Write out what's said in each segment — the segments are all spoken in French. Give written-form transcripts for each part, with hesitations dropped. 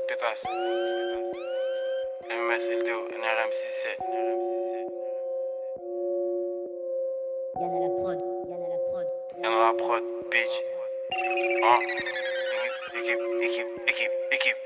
pétasse. MMS, LDO, NRM 67. Yann à la prod, Y'en a la prod, bitch. Équipe.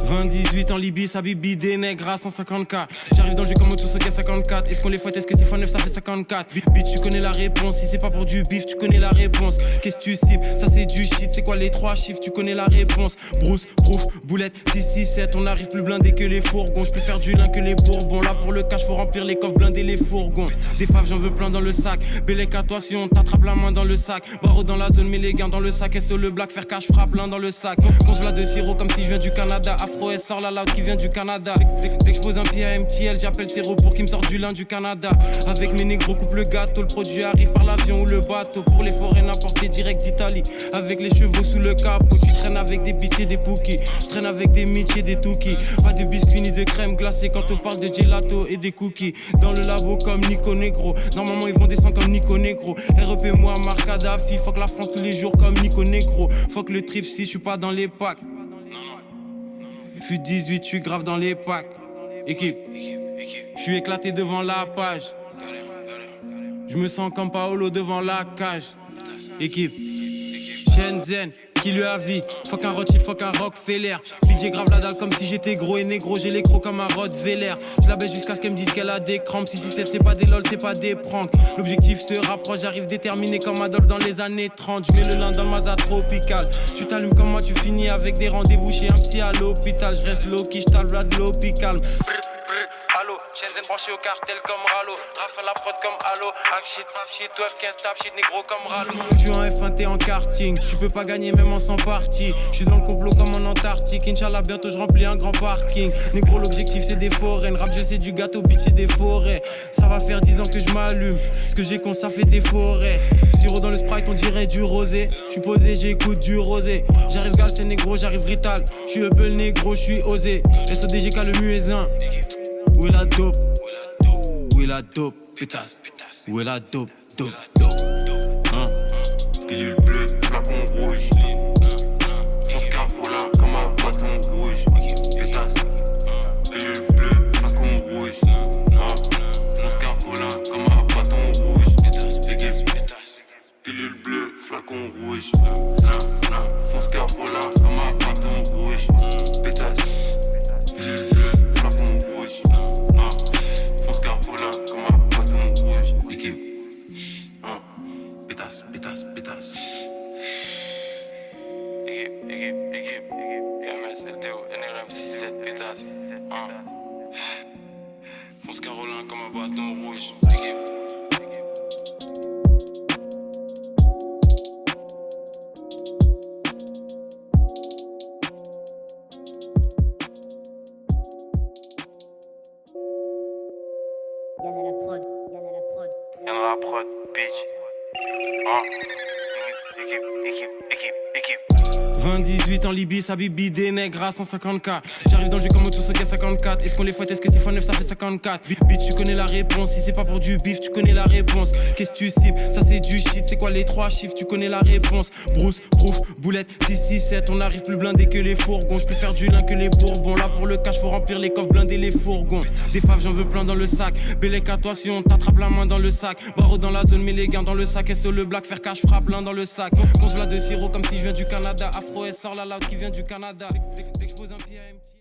20-18 en Libye, ça bibi des nègres à 150K. J'arrive dans le jeu comme au Soka 54. Est-ce qu'on les fouette, est-ce que 6 x 9 ça fait 54? Bitch, tu connais la réponse. Si c'est pas pour du bif, tu connais la réponse. Qu'est-ce que tu cibles? Ça c'est du shit. C'est quoi les 3 chiffres? Tu connais la réponse. Brousse, prouf, boulette, 667. On arrive plus blindé que les fourgons. Je peux faire du lin que les bourbons. Là pour le cash, faut remplir les coffres, blinder les fourgons. Des faves, j'en veux plein dans le sac. Bélec à toi si on t'attrape la main dans le sac. Barreau dans la zone, mais les gains dans le sac. SO le black, faire cash, frappe plein dans le sac. Consola de sirop comme si je viens du Canada. Afro S sort la loud qui vient du Canada. Dès que je pose un pied à MTL, j'appelle Sero pour qu'il me sorte du lin du Canada. Avec mes négros coupe le gâteau, le produit arrive par l'avion ou le bateau. Pour les forêts n'importé direct d'Italie. Avec les chevaux sous le capot, tu traînes avec des bitches et des pookies. Je traîne avec des mitch et des toukies. Pas de biscuits ni de crème glacée quand on parle de gelato et des cookies. Dans le labo comme Nico Negro. Normalement ils vont descendre comme Nico Negro. REP moi Marc Kadhafi. Fuck la France tous les jours comme Nico Negro. Fuck le trip si je suis pas dans les packs. Fut 18, je suis grave dans les packs. Équipe. Je suis éclaté devant la page. Je me sens comme Paolo devant la cage. Équipe. Shenzhen, qui lui a vie. Fuck un Rothschild, fuck un Rockefeller. DJ grave la dalle comme si j'étais gros et négro. J'ai les crocs comme un Rottweiler. Je la baisse jusqu'à ce qu'elle me dise qu'elle a des crampes. 667 c'est pas des lol, c'est pas des pranks. L'objectif se rapproche, j'arrive déterminé comme Adolphe dans les années 30. Je mets le lin dans le Mazda tropical. Tu t'allumes comme moi, tu finis avec des rendez-vous chez un psy à l'hôpital. Je reste low qui j't'alve là de l'hôpital. Allo, Shenzhen branché au cartel comme Ralo. Rafale la prod comme Allo. Hack shit, rap shit, 12, 15 tap shit, négro comme Ralo. Je suis en F1, t'es en karting. Tu peux pas gagner même en 100 parties. Je suis dans le complot comme en Antarctique. Inch'Allah, bientôt je remplis un grand parking. Négro, l'objectif c'est des forêts. Rap, je sais du gâteau, bitch, c'est des forêts. Ça va faire 10 ans que je m'allume. Ce que j'ai con, ça fait des forêts. Sirop dans le Sprite, on dirait du rosé. Je suis posé, j'écoute du rosé. J'arrive gal, c'est négro, j'arrive Rital. Je suis Hubble négro, je suis osé. SODGK le muezzin. Où est la dope? Où est la dope? Pétasse. Où est la dope? Dope. Pilule bleue, flacon rouge. Fonce Carola comme un bâton rouge. Pétasse. Pilule bleue, flacon rouge. Fonce Carola comme un bâton rouge. Pétasse. Pilule bleue, flacon rouge. Fonce Carola comme un bâton rouge. Pétasse. Pilule bleue, flacon rouge. Fonce Carola comme un bâton rouge. Équipe. Pétasse. Équipe. MMS, LDO, NRM 67, pétasse. Fonce Carolin comme un bâton rouge. Équipe. Y'en a la prod, bitch. Équipe. 20-18 en Libye, ça bibi des nègres à 150K. J'arrive dans le jeu comme au Soka 54. Est-ce qu'on les fouette, est-ce que 6 x 9 ça fait 54? Bitch, tu connais la réponse. Si c'est pas pour du bif, tu connais la réponse. Qu'est-ce que tu cibles? Ça c'est du shit. C'est quoi les 3 chiffres? Tu connais la réponse. Brousse, prouf, boulette, 667. On arrive plus blindé que les fourgons. Je peux faire du lin que les bourbons. Là pour le cash, faut remplir les coffres, blinder les fourgons. Des faves, j'en veux plein dans le sac. Bélec à toi si on t'attrape la main dans le sac. Barreau dans la zone, mais les gains dans le sac. SO le black, faire cash, frappe plein dans le sac. Consola de sirop comme si je viens du Canada. Afro S sort la loud qui vient du Canada. Dès que je pose un pied à MTL.